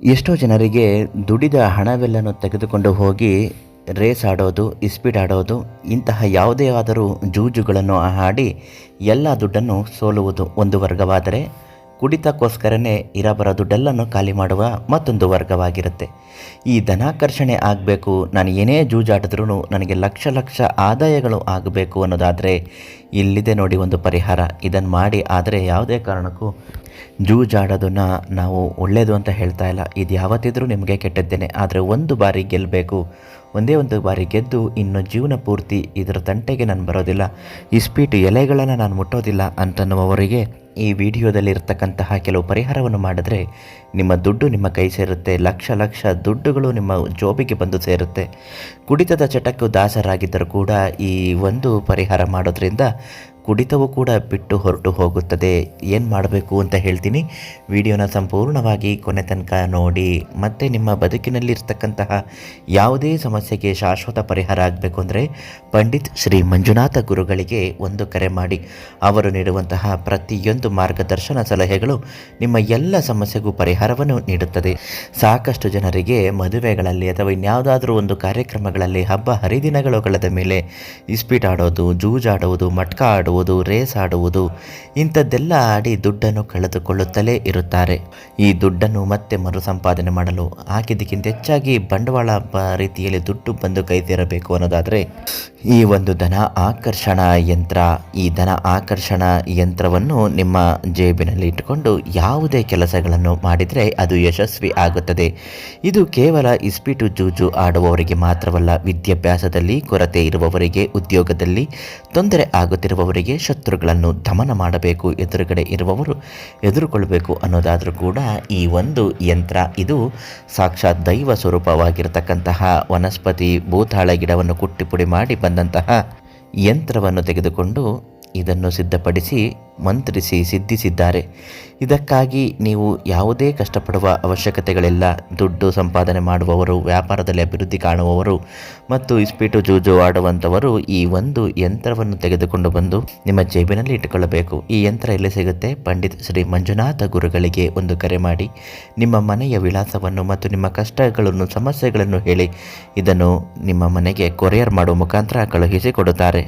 ಎಷ್ಟೋ ಜನರಿಗೆ ದುಡಿದ ಹಣವೆಲ್ಲನೂ ತೆಗೆದುಕೊಂಡು ಹೋಗಿ ರೇಸ್ ಆಡೋದು, ಇಸ್ಪೀಟ್ ಆಡೋದು, ಇಂತಹ ಯಾವುದೇ ಆದರೂ ಜೂಜುಗಳನ್ನು ಆಡಿ ಎಲ್ಲ ದುಡ್ಡನ್ನು ಸೋಲುವುದು ಒಂದು ವರ್ಗವಾದರೆ, ಕುಡಿತಕ್ಕೋಸ್ಕರನೇ ಇರಬರೋ ದುಡ್ಡೆಲ್ಲನೂ ಖಾಲಿ ಮಾಡುವ ಮತ್ತೊಂದು ವರ್ಗವಾಗಿರುತ್ತೆ. ಈ ಧನಾಕರ್ಷಣೆ ಆಗಬೇಕು, ನಾನು ಏನೇ ಜೂಜಾಡಿದ್ರೂ ನನಗೆ ಲಕ್ಷ ಲಕ್ಷ ಆದಾಯಗಳು ಆಗಬೇಕು ಅನ್ನೋದಾದರೆ ಇಲ್ಲಿದೆ ನೋಡಿ ಒಂದು ಪರಿಹಾರ. ಇದನ್ನು ಮಾಡಿ. ಆದರೆ ಯಾವುದೇ ಕಾರಣಕ್ಕೂ ಜೂಜಾಡೋದನ್ನು ನಾವು ಒಳ್ಳೆಯದು ಅಂತ ಹೇಳ್ತಾ ಇಲ್ಲ. ಇದು ಯಾವತ್ತಿದ್ರೂ ನಿಮಗೆ ಕೆಟ್ಟದ್ದೇನೆ. ಆದರೆ ಒಂದು ಬಾರಿ ಗೆಲ್ಲಬೇಕು. ಒಂದೇ ಒಂದು ಬಾರಿ ಗೆದ್ದು ಇನ್ನು ಜೀವನ ಪೂರ್ತಿ ಇದರ ತಂಟೆಗೆ ನಾನು ಬರೋದಿಲ್ಲ, ಇಸ್ಪೀಟು ಎಲೆಗಳನ್ನು ನಾನು ಮುಟ್ಟೋದಿಲ್ಲ ಅಂತನ್ನುವವರಿಗೆ ಈ ವಿಡಿಯೋದಲ್ಲಿ ಇರತಕ್ಕಂತಹ ಕೆಲವು ಪರಿಹಾರವನ್ನು ಮಾಡಿದ್ರೆ ನಿಮ್ಮ ದುಡ್ಡು ನಿಮ್ಮ ಕೈ ಸೇರುತ್ತೆ. ಲಕ್ಷ ಲಕ್ಷ ದುಡ್ಡುಗಳು ನಿಮ್ಮ ಜೋಬಿಗೆ ಬಂದು ಸೇರುತ್ತೆ. ಕುಡಿತದ ಚಟಕ್ಕೂ ದಾಸರಾಗಿದ್ದರೂ ಕೂಡ ಈ ಒಂದು ಪರಿಹಾರ ಮಾಡೋದ್ರಿಂದ ಕುಡಿತವೂ ಕೂಡ ಬಿಟ್ಟು ಹೊರಟು ಹೋಗುತ್ತದೆ. ಏನು ಮಾಡಬೇಕು ಅಂತ ಹೇಳ್ತೀನಿ. ವಿಡಿಯೋನ ಸಂಪೂರ್ಣವಾಗಿ ಕೊನೆ ತನಕ ನೋಡಿ. ಮತ್ತು ನಿಮ್ಮ ಬದುಕಿನಲ್ಲಿರ್ತಕ್ಕಂತಹ ಯಾವುದೇ ಸಮಸ್ಯೆಗೆ ಶಾಶ್ವತ ಪರಿಹಾರ ಆಗಬೇಕು ಅಂದರೆ ಪಂಡಿತ್ ಶ್ರೀ ಮಂಜುನಾಥ ಗುರುಗಳಿಗೆ ಒಂದು ಕರೆ ಮಾಡಿ. ಅವರು ನೀಡುವಂತಹ ಪ್ರತಿಯೊಂದು ಮಾರ್ಗದರ್ಶನ ಸಲಹೆಗಳು ನಿಮ್ಮ ಎಲ್ಲ ಸಮಸ್ಯೆಗೂ ಪರಿಹಾರವನ್ನು ನೀಡುತ್ತದೆ. ಸಾಕಷ್ಟು ಜನರಿಗೆ ಮದುವೆಗಳಲ್ಲಿ ಅಥವಾ ಇನ್ಯಾವುದಾದ್ರೂ ಒಂದು ಕಾರ್ಯಕ್ರಮಗಳಲ್ಲಿ ಹಬ್ಬ ಹರಿದಿನಗಳುಗಳದ ಮೇಲೆ ಇಸ್ಪೀಟ್ ಆಡೋದು, ಜೂಜಾಡುವುದು, ಮಟ್ಕ ಆಡುವುದು, ರೇಸ್ ಆಡುವುದು, ಇಂಥದ್ದೆಲ್ಲ ಆಡಿ ದುಡ್ಡನ್ನು ಕಳೆದುಕೊಳ್ಳುತ್ತಲೇ ಇರುತ್ತಾರೆ. ಈ ದುಡ್ಡನ್ನು ಮತ್ತೆ ಮರುಸಂಪಾದನೆ ಮಾಡಲು ಹಾಕಿದ್ದಕ್ಕಿಂತ ಹೆಚ್ಚಾಗಿ ಬಂಡವಾಳ ರೀತಿಯಲ್ಲಿ ದುಡ್ಡು ಬಂದು ಕೈ ಸೇರಬೇಕು ಅನ್ನೋದಾದರೆ ಈ ಒಂದು ಧನ ಆಕರ್ಷಣಾ ಯಂತ್ರ, ಈ ಧನ ಆಕರ್ಷಣಾ ಯಂತ್ರವನ್ನು ನಿಮ್ಮ ಜೇಬಿನಲ್ಲಿ ಇಟ್ಟುಕೊಂಡು ಯಾವುದೇ ಕೆಲಸಗಳನ್ನು ಮಾಡಿದರೆ ಅದು ಯಶಸ್ವಿ ಆಗುತ್ತದೆ. ಇದು ಕೇವಲ ಇಸ್ಪೀಟು ಜೂಜು ಆಡುವವರಿಗೆ ಮಾತ್ರವಲ್ಲ, ವಿದ್ಯಾಭ್ಯಾಸದಲ್ಲಿ ಕೊರತೆ ಇರುವವರಿಗೆ, ಉದ್ಯೋಗದಲ್ಲಿ ತೊಂದರೆ ಆಗುತ್ತಿರುವವರಿಗೆ, ಶತ್ರುಗಳನ್ನು ದಮನ ಮಾಡಬೇಕು, ಎದುರುಗಡೆ ಇರುವವರು ಎದುರುಗೊಳ್ಳಬೇಕು ಅನ್ನೋದಾದರೂ ಕೂಡ ಈ ಒಂದು ಯಂತ್ರ ಇದು ಸಾಕ್ಷಾತ್ ದೈವ ಸ್ವರೂಪವಾಗಿರತಕ್ಕಂತಹ ವನಸ್ಪತಿ ಭೂತಾಳ ಗಿಡವನ್ನು ಕುಟ್ಟಿ ಪುಡಿ ಮಾಡಿ ಬಂದಂತಹ ಯಂತ್ರವನ್ನು ತೆಗೆದುಕೊಂಡು ಇದನ್ನು ಸಿದ್ಧಪಡಿಸಿ ಮಂತ್ರಿಸಿ ಸಿದ್ಧಿಸಿದ್ದಾರೆ. ಇದಕ್ಕಾಗಿ ನೀವು ಯಾವುದೇ ಕಷ್ಟಪಡುವ ಅವಶ್ಯಕತೆಗಳಿಲ್ಲ. ದುಡ್ಡು ಸಂಪಾದನೆ ಮಾಡುವವರು, ವ್ಯಾಪಾರದಲ್ಲಿ ಅಭಿವೃದ್ಧಿ ಕಾಣುವವರು ಮತ್ತು ಇಸ್ಪೀಟು ಜೂಜು ಆಡುವಂಥವರು ಈ ಒಂದು ಯಂತ್ರವನ್ನು ತೆಗೆದುಕೊಂಡು ಬಂದು ನಿಮ್ಮ ಜೇಬಿನಲ್ಲಿ ಇಟ್ಟುಕೊಳ್ಳಬೇಕು. ಈ ಯಂತ್ರ ಎಲ್ಲಿ ಸಿಗುತ್ತೆ? ಪಂಡಿತ್ ಶ್ರೀ ಮಂಜುನಾಥ ಗುರುಗಳಿಗೆ ಒಂದು ಕರೆ ಮಾಡಿ ನಿಮ್ಮ ಮನೆಯ ವಿಳಾಸವನ್ನು ಮತ್ತು ನಿಮ್ಮ ಕಷ್ಟಗಳನ್ನು, ಸಮಸ್ಯೆಗಳನ್ನು ಹೇಳಿ ಇದನ್ನು ನಿಮ್ಮ ಮನೆಗೆ ಕೊರಿಯರ್ ಮಾಡುವ ಮುಖಾಂತರ ಕಳುಹಿಸಿಕೊಡುತ್ತಾರೆ.